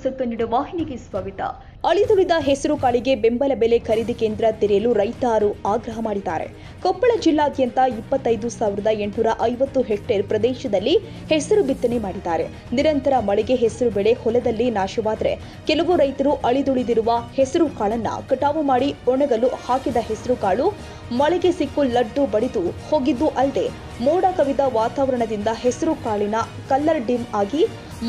ಹೊಸ ಕನ್ನಡ ವಾಹಿನಿಗೆ ಸ್ವಾಗತ. ಅಳಿದುಳಿದ ಹೆಸರು ಕಾಳಿಗೆ ಬೆಂಬಲ ಬೆಲೆ ಖರೀದಿ ಕೇಂದ್ರ ತೆರೆಯಲು ರೈತರು ಆಗ್ರಹ ಮಾಡಿದ್ದಾರೆ. ಕೊಪ್ಪಳ ಜಿಲ್ಲಾದ್ಯಂತ 25,850 ಹೆಕ್ಟೇರ್ ಪ್ರದೇಶದಲ್ಲಿ ಹೆಸರು ಬಿತ್ತನೆ ಮಾಡಿದ್ದಾರೆ. ನಿರಂತರ ಮಳೆಗೆ ಹೆಸರು ಬೆಳೆ ಹೊಲದಲ್ಲಿ ನಾಶವಾದರೆ ಕೆಲವು ರೈತರು ಅಳಿದುಳಿದಿರುವ ಹೆಸರು ಕಾಳನ್ನ ಕಟಾವು ಮಾಡಿ ಒಣಗಲು ಹಾಕಿದ ಹೆಸರು ಕಾಳು ಮಳೆಗೆ ಸಿಕ್ಕು ಲಡ್ಡು ಬಡಿದು ಹೋಗಿದ್ದು ಅಲ್ಲದೆ ಮೋಡ ಕವಿದ ವಾತಾವರಣದಿಂದ ಹೆಸರು ಕಾಳಿನ ಕಲ್ಲರ್ ಡಿಮ್ ಆಗಿ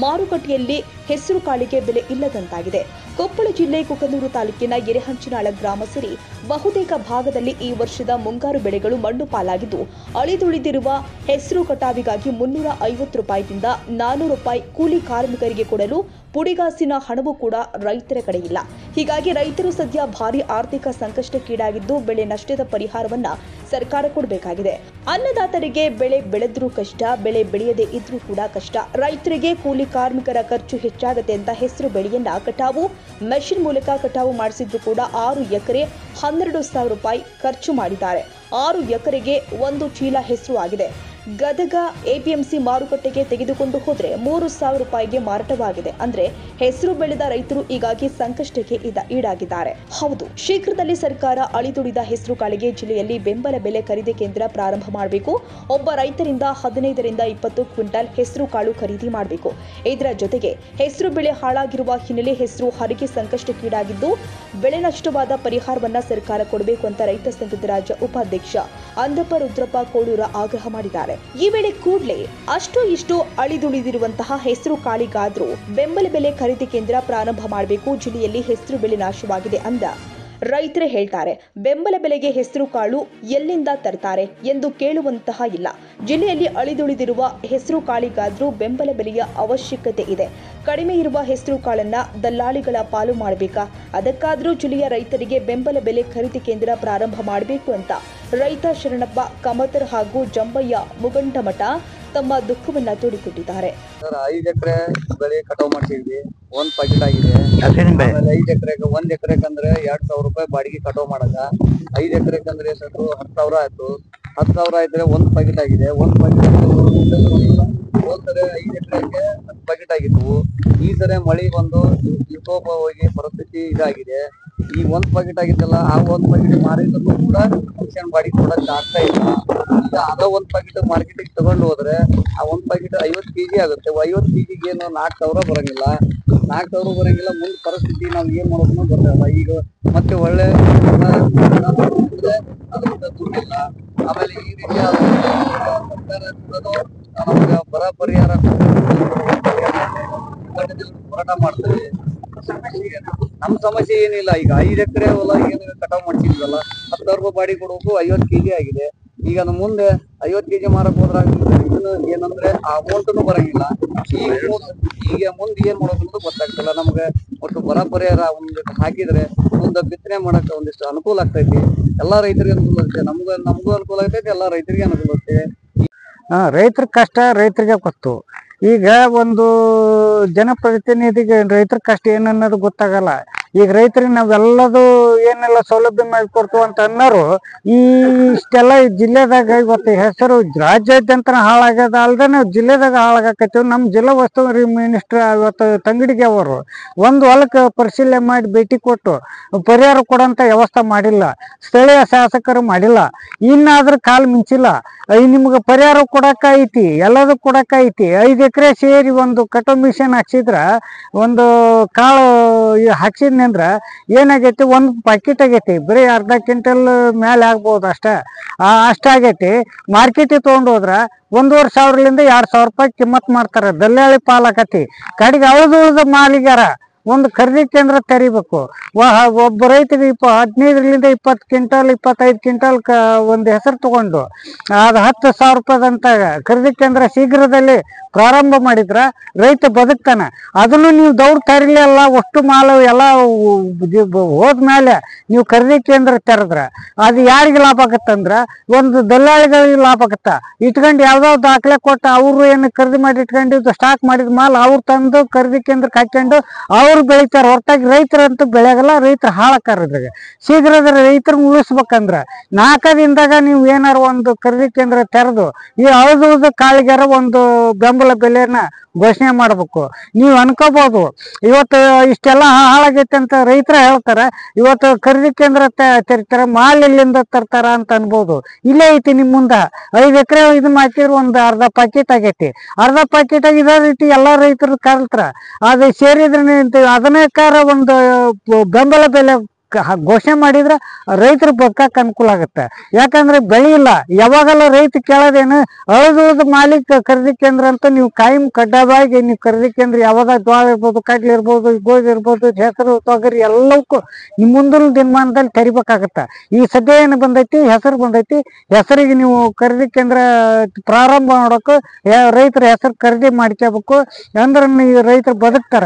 ಮಾರುಕಟ್ಟೆಯಲ್ಲಿ ಹೆಸರು ಕಾಳಿಗೆ ಬೆಲೆ ಇಲ್ಲದಂತಾಗಿದೆ. ಕೊಪ್ಪಳ ಜಿಲ್ಲೆ ಕುಕನೂರು ತಾಲೂಕಿನ ಎರೆಹಂಚಿನಾಳ ಗ್ರಾಮ ಸೇರಿ ಬಹುತೇಕ ಭಾಗದಲ್ಲಿ ಈ ವರ್ಷದ ಮುಂಗಾರು ಬೆಳೆಗಳು ಮಣ್ಣು ಪಾಲಾಗಿದ್ದು ಅಳಿದುಳಿದಿರುವ ಹೆಸರು ಕಟಾವಿಗಾಗಿ 350 ರೂಪಾಯಿಯಿಂದ 400 ರೂಪಾಯಿ ಕೂಲಿ ಕಾರ್ಮಿಕರಿಗೆ ಕೊಡಲು ಪುಡಿಗಾಸಿನ ಹಣವೂ ಕೂಡ ರೈತರ ಕಡೆ ಇಲ್ಲ. ಹೀಗಾಗಿ ರೈತರು ಸದ್ಯ ಭಾರಿ ಆರ್ಥಿಕ ಸಂಕಷ್ಟಕ್ಕೀಡಾಗಿದ್ದು ಬೆಳೆ ನಷ್ಟದ ಪರಿಹಾರವನ್ನ ಸರ್ಕಾರ ಕೊಡಬೇಕಾಗಿದೆ. ಅನ್ನದಾತರಿಗೆ ಬೆಳೆ ಬೆಳೆದ್ರೂ ಕಷ್ಟ, ಬೆಳೆ ಬೆಳೆಯದೇ ಇದ್ರೂ ಕೂಡ ಕಷ್ಟ. ರೈತರಿಗೆ ಕೂಲಿ ಕಾರ್ಮಿಕರ ಖರ್ಚು ಹೆಚ್ಚಾಗುತ್ತೆ ಅಂತ ಹೆಸರು ಬೆಳೆಯನ್ನ ಕಟಾವು ಮೆಷಿನ್ ಮೂಲಕ ಕಟಾವು ಮಾಡಿಸಿದ್ರು ಕೂಡ 6 ಎಕರೆ 12,000 ರೂಪಾಯಿ ಖರ್ಚು ಮಾಡಿದ್ದಾರೆ. 6 ಎಕರೆಗೆ 1 ಚೀಲ ಹೆಸರು ಆಗಿದೆ. ಗದಗ ಎಪಿಎಂಸಿ ಮಾರುಕಟ್ಟೆಗೆ ತೆಗೆದುಕೊಂಡು ಹೋದ್ರೆ 3,000 ರೂಪಾಯಿಗೆ ಮಾರಾಟವಾಗಿದೆ. ಅಂದ್ರೆ ಹೆಸರು ಬೆಳೆದ ರೈತರು ಈಗಾಗಿ ಸಂಕಷ್ಟಕ್ಕೆ ಈಡಾಗಿದ್ದಾರೆ. ಹೌದು, ಶೀಘ್ರದಲ್ಲಿ ಸರ್ಕಾರ ಅಳಿದುಳಿದ ಹೆಸರು ಕಾಳಿಗೆ ಜಿಲ್ಲೆಯಲ್ಲಿ ಬೆಂಬಲ ಬೆಲೆ ಖರೀದಿ ಕೇಂದ್ರ ಪ್ರಾರಂಭ ಮಾಡಬೇಕು. ಒಬ್ಬ ರೈತರಿಂದ 15 ರಿಂದ 20 ಕ್ವಿಂಟಲ್ ಹೆಸರು ಕಾಳು ಖರೀದಿ ಮಾಡಬೇಕು. ಇದರ ಜೊತೆಗೆ ಹೆಸರು ಬೆಳೆ ಹಾಳಾಗಿರುವ ಹಿನ್ನೆಲೆ ಹೆಸರು ಹರಿಗೆ ಸಂಕಷ್ಟಕ್ಕೀಡಾಗಿದ್ದು ಬೆಳೆ ನಷ್ಟವಾದ ಪರಿಹಾರವನ್ನ ಸರ್ಕಾರ ಕೊಡಬೇಕು ಅಂತ ರೈತ ಸಂಘದ ರಾಜ್ಯ ಉಪಾಧ್ಯಕ್ಷ ಅಂದಪ್ಪ ರುದ್ರಪ್ಪ ಕೋಳೂರ ಆಗ್ರಹ ಮಾಡಿದ್ದಾರೆ. ಈ ವೇಳೆ ಕೂಡಲೇ ಅಷ್ಟು ಇಷ್ಟು ಅಳಿದುಳಿದಿರುವಂತಹ ಹೆಸರು ಕಾಳಿಗಾದ್ರೂ ಬೆಂಬಲ ಬೆಲೆ ಖರೀದಿ ಕೇಂದ್ರ ಪ್ರಾರಂಭ ಮಾಡಬೇಕು. ಜಿಲ್ಲೆಯಲ್ಲಿ ಹೆಸರು ಬೆಳೆ ನಾಶವಾಗಿದೆ ಅಂದ ರೈತರೇ ಹೇಳ್ತಾರೆ. ಬೆಂಬಲ ಬೆಲೆಗೆ ಹೆಸರು ಕಾಳು ಎಲ್ಲಿಂದ ತರ್ತಾರೆ ಎಂದು ಕೇಳುವಂತಹ ಇಲ್ಲ. ಜಿಲ್ಲೆಯಲ್ಲಿ ಅಳಿದುಳಿದಿರುವ ಹೆಸರು ಕಾಳಿಗಾದ್ರೂ ಬೆಂಬಲ ಬೆಲೆಯ ಅವಶ್ಯಕತೆ ಇದೆ. ಕಡಿಮೆ ಇರುವ ಹೆಸರು ಕಾಳನ್ನ ದಲ್ಲಾಳಿಗಳ ಪಾಲು ಮಾಡಬೇಕಾ? ಅದಕ್ಕಾದ್ರೂ ಜಿಲ್ಲೆಯ ರೈತರಿಗೆ ಬೆಂಬಲ ಬೆಲೆ ಖರೀದಿ ಕೇಂದ್ರ ಪ್ರಾರಂಭ ಮಾಡಬೇಕು ಅಂತ ರೈತ ಶರಣಪ್ಪ ಕಮತರ್ ಹಾಗೂ ಜಂಬಯ್ಯ ಮುಗಂಡಮಠ ತಮ್ಮ ದುಃಖವನ್ನ ತೋಡಿಕೊಂಡಿದ್ದಾರೆ. 5 ಎಕರೆ ಬೆಳೆ ಕಟಾವು ಮಾಡ್ತಿದ್ವಿ, 1 ಪ್ಯಾಕೆಟ್ ಆಗಿದೆ. 5 ಎಕರೆಗೆ 1 ಎಕರೆಗೆ ಅಂದ್ರೆ 2,000 ರೂಪಾಯಿ ಬಾಡಿಗೆ ಕಟಾವು ಮಾಡಕ. 5 ಎಕರೆಗೆ ಅಂದ್ರೆ ಎಷ್ಟು 10,000 ಆಯ್ತು. 10,000 ಆಯ್ತಾರೆ 1 ಪ್ಯಾಕೆಟ್ ಆಗಿದೆ. 1 ಪ್ಯಾಕೆಟ್ ಹೋದ್ಸರಿ 5 ಎಕರೆಗೆ 10 ಪ್ಯಾಕೆಟ್ ಆಗಿದ್ವು. ಈ ಸರಿ ಮಳಿ ಒಂದು ವಿಕೋಪ ಹೋಗಿ ಪರಿಸ್ಥಿತಿ ಇದಾಗಿದೆ. ಈ 1 ಪ್ಯಾಕೆಟ್ ಆಗಿದ್ದಲ್ಲ, ಆ 1 ಪ್ಯಾಕೆಟ್ ಮಾರಿದ್ರು ಕೂಡ ಮಿಷನ್ ಬಾಡಿಗೆ ಕೊಡಕ್ ಆಗ್ತಾ ಇಲ್ಲ. ಈಗ ಅದ 1 ಪ್ಯಾಕೆಟ್ ಮಾರ್ಕೆಟಿಗೆ ತಗೊಂಡು ಹೋದ್ರೆ ಆ 1 ಪ್ಯಾಕೆಟ್ 50 kg ಆಗುತ್ತೆ. 50 kg ಏನು 4,000 ಬರಂಗಿಲ್ಲ. 4,000 ಬರಂಗಿಲ್ಲ. ಮುಂದೆ ಪರಿಸ್ಥಿತಿ ನಾವ್ ಏನ್ ಮಾಡೋದನ್ನು ಗೊತ್ತಾಗಲ್ಲ. ಈಗ ಮತ್ತೆ ಒಳ್ಳೆ ಅದರಿಂದ ದುಡ್ಡಿಲ್ಲ. ಆಮೇಲೆ ಈ ರೀತಿ ಸರ್ಕಾರ ನಮ್ಗೆ ಬರ ಪರಿಹಾರ ಹೋರಾಟ ಮಾಡ್ತೇವೆ. ನಮ್ ಸಮಸ್ಯೆ ಏನಿಲ್ಲ. ಈಗ 5 ಎಕರೆ ಹೊಲ ಏನು ಕಟಾವ್ ಮಾಡ್ತಿದ್ವಲ್ಲ, 10,000 ರೂಪಾಯಿ ಬಾಡಿ ಕೊಡ್ಬೇಕು. 50 kg ಆಗಿದೆ. ಈಗ ನಮ್ಮ ಮುಂದೆ 50 kg ಮಾರಕ್ ಹೋದ್ರ ಏನಂದ್ರೆ ಆ ಅಮೌಂಟ್ನು ಬರಂಗಿಲ್ಲ. ಈಗ ಮುಂದೆ ಏನ್ ಮಾಡೋದು ಗೊತ್ತಾಗ್ತಿಲ್ಲ ನಮ್ಗೆ. ಒಟ್ಟು ಬರ ಪರಿಹಾರ ಹಾಕಿದ್ರೆ ಮುಂದೆ ಬಿತ್ತನೆ ಮಾಡಕ್ ಒಂದಿಷ್ಟು ಅನುಕೂಲ ಆಗ್ತೈತಿ. ಎಲ್ಲಾ ರೈತರಿಗೆ ಅನುಕೂಲ ಆಗುತ್ತೆ. ನಮಗೂ ಅನುಕೂಲ ಆಗ್ತೈತಿ, ಎಲ್ಲಾ ರೈತರಿಗೆ ಅನುಕೂಲ ಆಗುತ್ತೆ. ರೈತರ ಕಷ್ಟ ರೈತರಿಗೆ ಗೊತ್ತು. ಈಗ ಒಂದು ಜನಪ್ರತಿನಿಧಿಗೆ ರೈತರ ಕಷ್ಟ ಏನನ್ನೋದು ಗೊತ್ತಾಗಲ್ಲ. ಈಗ ರೈತರಿಗೆ ನಾವೆಲ್ಲದು ಏನೆಲ್ಲ ಸೌಲಭ್ಯ ಮಾಡಿಕೊಡ್ತು ಅಂತ ಅನ್ನೋರು ಇಷ್ಟೆಲ್ಲ ಜಿಲ್ಲೆದಾಗ ಇವತ್ತು ಹೆಸರು ರಾಜ್ಯಾದ್ಯಂತ ಹಾಳಾಗ್ಯದ ಅಲ್ದೆ ನಾವು ಜಿಲ್ಲೆದಾಗ ಹಾಳಾಗಕತ್ತೀವಿ. ನಮ್ಮ ಜಿಲ್ಲಾ ಉಸ್ತುವಾರಿ ಮಿನಿಸ್ಟರ್ ಇವತ್ತು ತಂಗಡಿಗೆ ಅವರು ಒಂದು ಹೊಲಕ್ಕೆ ಪರಿಶೀಲನೆ ಮಾಡಿ ಭೇಟಿ ಕೊಟ್ಟು ಪರಿಹಾರ ಕೊಡೋಂಥ ವ್ಯವಸ್ಥೆ ಮಾಡಿಲ್ಲ. ಸ್ಥಳೀಯ ಶಾಸಕರು ಮಾಡಿಲ್ಲ. ಇನ್ನಾದ್ರೂ ಕಾಲು ಮಿಂಚಿಲ್ಲ. ನಿಮ್ಗೆ ಪರಿಹಾರ ಕೊಡಕ್ಕೈತಿ, ಎಲ್ಲದೂ ಕೊಡಕ್ಕೈತಿ. 5 ಎಕರೆ ಸೇರಿ ಒಂದು ಕಟೋ ಮಿಷನ್ ಹಾಕ್ಸಿದ್ರ, ಒಂದು ಕಾಳು ಹಾಕ್ಸಿದ್ನಂದ್ರ ಏನಾಗೈತಿ, 1 ಪ್ಯಾಕೆಟ್ ಆಗೈತಿ. ಬರೀ ಅರ್ಧ ಕ್ವಿಂಟಲ್ ಮೇಲೆ ಆಗ್ಬೋದು ಅಷ್ಟೇ. ಅಷ್ಟಾಗೈತಿ. ಮಾರ್ಕೆಟಿಗೆ ತೊಗೊಂಡು ಹೋದ್ರ 1,500ರಿಂದ 2,000 ರೂಪಾಯಿ ಕಿಮ್ಮತ್ ಮಾಡ್ತಾರೆ. ದಲ್ಲಾಳಿ ಪಾಲಾಕತಿ. ಕಡೆಗೆ ಉಳಿದ ಮಾಲಿಗಾರ ಒಂದು ಖರೀದಿ ಕೇಂದ್ರ ತೆರಿಬೇಕು. ಒಬ್ಬ ರೈತರಿಗೆ 15ರಿಂದ 20 ಕ್ವಿಂಟಲ್ 25 ಕ್ವಿಂಟಲ್ ಒಂದು ಹೆಸರು ತಗೊಂಡು ಅದು 10,000 ರೂಪಾಯಿದಂತ ಖರೀದಿ ಕೇಂದ್ರ ಶೀಘ್ರದಲ್ಲಿ ಪ್ರಾರಂಭ ಮಾಡಿದ್ರ ರೈತ ಬದುಕ್ತಾನೆ. ಅದನ್ನು ನೀವು ದೌಡ್ ತರಿಲಿಲ್ಲ. ಅಷ್ಟು ಮಾಲು ಎಲ್ಲ ಹೋದ್ಮೇಲೆ ನೀವು ಖರೀದಿ ಕೇಂದ್ರ ತೆರೆದ್ರ ಅದು ಯಾರಿಗೆ ಲಾಭ ಆಗತ್ತಂದ್ರ ಒಂದು ದಲ್ಲಾಳಿಗಳಿಗೆ ಲಾಭ ಆಗತ್ತ. ಇಟ್ಕೊಂಡು ಯಾವ್ದಾವ್ ದಾಖಲೆ ಕೊಟ್ಟು ಅವರು ಏನು ಖರೀದಿ ಮಾಡಿ ಇಟ್ಕೊಂಡಿದ್ದು ಸ್ಟಾಕ್ ಮಾಡಿದ ಮಾಲ್ ಅವ್ರು ತಂದು ಖರೀದಿ ಕೇಂದ್ರಕ್ಕೆ ಹಾಕೊಂಡು ಅವ್ರು ಅವ್ರು ಬೆಳಿತಾರ ಹೊರತಾಗಿ ರೈತರಂತೂ ಬೆಳೆಯಲ್ಲ. ರೈತರು ಹಾಳಕ್ಕಾರ ಇದ್ರಾಗ. ಶೀಘ್ರದ ರೈತರನ್ನ ಉಳಿಸ್ಬೇಕಂದ್ರ 4 ದಿನದಾಗ ನೀವು ಏನಾರ ಒಂದು ಖರೀದಿ ಕೇಂದ್ರ ತೆರೆದು ಈ ಅಳದುಳಿದ ಕಾಳಿಗಾರ ಒಂದು ಬೆಂಬಲ ಬೆಲೆಯನ್ನ ಘೋಷಣೆ ಮಾಡ್ಬೇಕು. ನೀವು ಅನ್ಕೋಬಹುದು ಇವತ್ತು ಇಷ್ಟೆಲ್ಲ ಹಾಳಾಗೈತೆ ಅಂತ ರೈತರ ಹೇಳ್ತಾರ, ಇವತ್ತು ಖರೀದಿ ಕೇಂದ್ರ ತೆರಿತಾರ, ಮಾಲ್ ಎಲ್ಲಿಂದ ತರ್ತಾರ ಅಂತ ಅನ್ಬೋದು. ಇಲ್ಲೇ ಐತಿ ನಿಮ್ ಮುಂದ 5 ಎಕರೆ ಇದನ್ನ ಹಾಕಿದ್ರೆ ಒಂದು ಅರ್ಧ ಪ್ಯಾಕೆಟ್ ಆಗೈತಿ. ಅರ್ಧ ಪ್ಯಾಕೆಟ್ ಆಗಿ ಇದೇ ರೀತಿ ಎಲ್ಲಾ ರೈತರು ಕಲ್ತಾರ. ಅದು ಸೇರಿದ್ರೆ ಅದನ್ನಕಾರ ಒಂದು ಬೆಂಬಲ ಬೆಲೆ ಘೋಷಣೆ ಮಾಡಿದ್ರೆ ರೈತರು ಬದುಕಕ್ಕೆ ಅನುಕೂಲ ಆಗುತ್ತೆ. ಯಾಕಂದ್ರೆ ಬೆಳೆ ಇಲ್ಲ. ಯಾವಾಗಲ್ಲ ರೈತ ಕೇಳೋದೇನು ಅಳದುಳಿದ ಮಾಲೀಕ ಖರೀದಿ ಕೇಂದ್ರ ಅಂತ ನೀವು ಕಾಯಂ ಕಡ್ಡಾಯವಾಗಿ ನೀವು ಖರೀದಿ ಕೇಂದ್ರ ಯಾವಾಗ ಜೋಳ ಇರ್ಬೋದು, ಕಡ್ಲೆ ಇರ್ಬೋದು, ಗೋಧಿ ಇರ್ಬೋದು, ಹೆಸರು, ತೊಗರಿ ಎಲ್ಲವಕ್ಕೂ ನಿಮ್ಮ ಮುಂದಿನ ದಿನಮಾನದಲ್ಲಿ ತೆರಿಬೇಕಾಗತ್ತೆ. ಈ ಸದ್ಯ ಏನು ಬಂದೈತಿ, ಹೆಸರು ಬಂದೈತಿ. ಹೆಸರಿಗೆ ನೀವು ಖರೀದಿ ಕೇಂದ್ರ ಪ್ರಾರಂಭ ಮಾಡೋಕೆ ರೈತರ ಹೆಸರು ಖರೀದಿ ಮಾಡ್ಕೋಬೇಕು. ಅಂದ್ರೆ ರೈತರು ಬದುಕ್ತಾರ.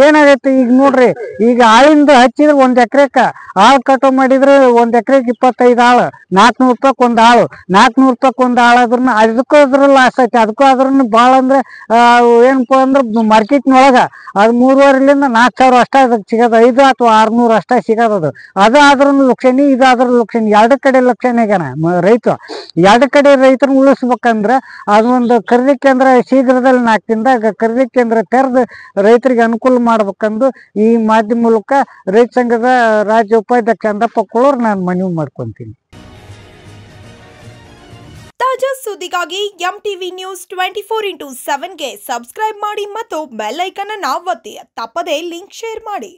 ಏನಾಗೈತಿ ಈಗ ನೋಡ್ರಿ, ಈಗ ಆಳಿಂದ ಹಚ್ಚಿದ್ರೆ 1 ಎಕರೆಕ ಆಳು ಕಟಾವ್ ಮಾಡಿದ್ರೆ 1 ಎಕರೆಗೆ 25 ಆಳು, 400 ರೂಪಾಯಿಗೆ ಒಂದು ಆಳು. 400 ರೂಪಾಯಿಗೆ ಒಂದು ಆಳು ಆದ್ರೂ ಅದಕ್ಕೂ ಅದ್ರ ಲಾಸ್ ಐತಿ. ಅದಕ್ಕೂ ಅದ್ರೂ ಭಾಳ ಅಂದ್ರೆ ಏನಪ್ಪ ಅಂದ್ರೆ ಮಾರ್ಕೆಟ್ನೊಳಗ ಅದು 3,500 4,000 ಅಷ್ಟ ಅದಕ್ಕೆ ಸಿಗೋದು. 5 ಅಥವಾ 600 ಅಷ್ಟ ಸಿಗೋದು. ಅದು ಆದ್ರೂ ಲಕ್ಷಣಿ, ಇದು ಆದ್ರೂ ಲಕ್ಷಣಿ. 2 ಕಡೆ ಲಕ್ಷಣ ಆಗ್ಯಾನ ರೈತ. 2 ಕಡೆ ರೈತರನ್ನ ಉಳಿಸ್ಬೇಕಂದ್ರೆ ಅದೊಂದು ಖರೀದಿ ಕೇಂದ್ರ ಶೀಘ್ರದಲ್ಲಿ 4 ದಿನದಾಗ ಖರೀದಿ ಕೇಂದ್ರ ತೆರೆದು ರೈತರಿಗೆ ಅನುಕೂಲ ಮಾಡ್ಬೇಕಂದು ಈ ಮಾಧ್ಯಮ ಮೂಲಕ ರೈತ ಸಂಘದ ರಾಜ್ಯ ಉಪಾಧ್ಯಕ್ಷ ಅಂದಪ್ಪ ಕುಳೂರ್ ನಾನು ಮನವಿ ಮಾಡ್ಕೊಂತೀನಿ. ತಾಜಾ ಸುದ್ದಿಗಾಗಿ MTV ನ್ಯೂಸ್ 24x7ಗೆ ಸಬ್ಸ್ಕ್ರೈಬ್ ಮಾಡಿ ಮತ್ತು ಬೆಲ್ ಐಕಾನ್ ಅನ್ನು ಒತ್ತಿ. ತಪ್ಪದೇ ಲಿಂಕ್ ಶೇರ್ ಮಾಡಿ.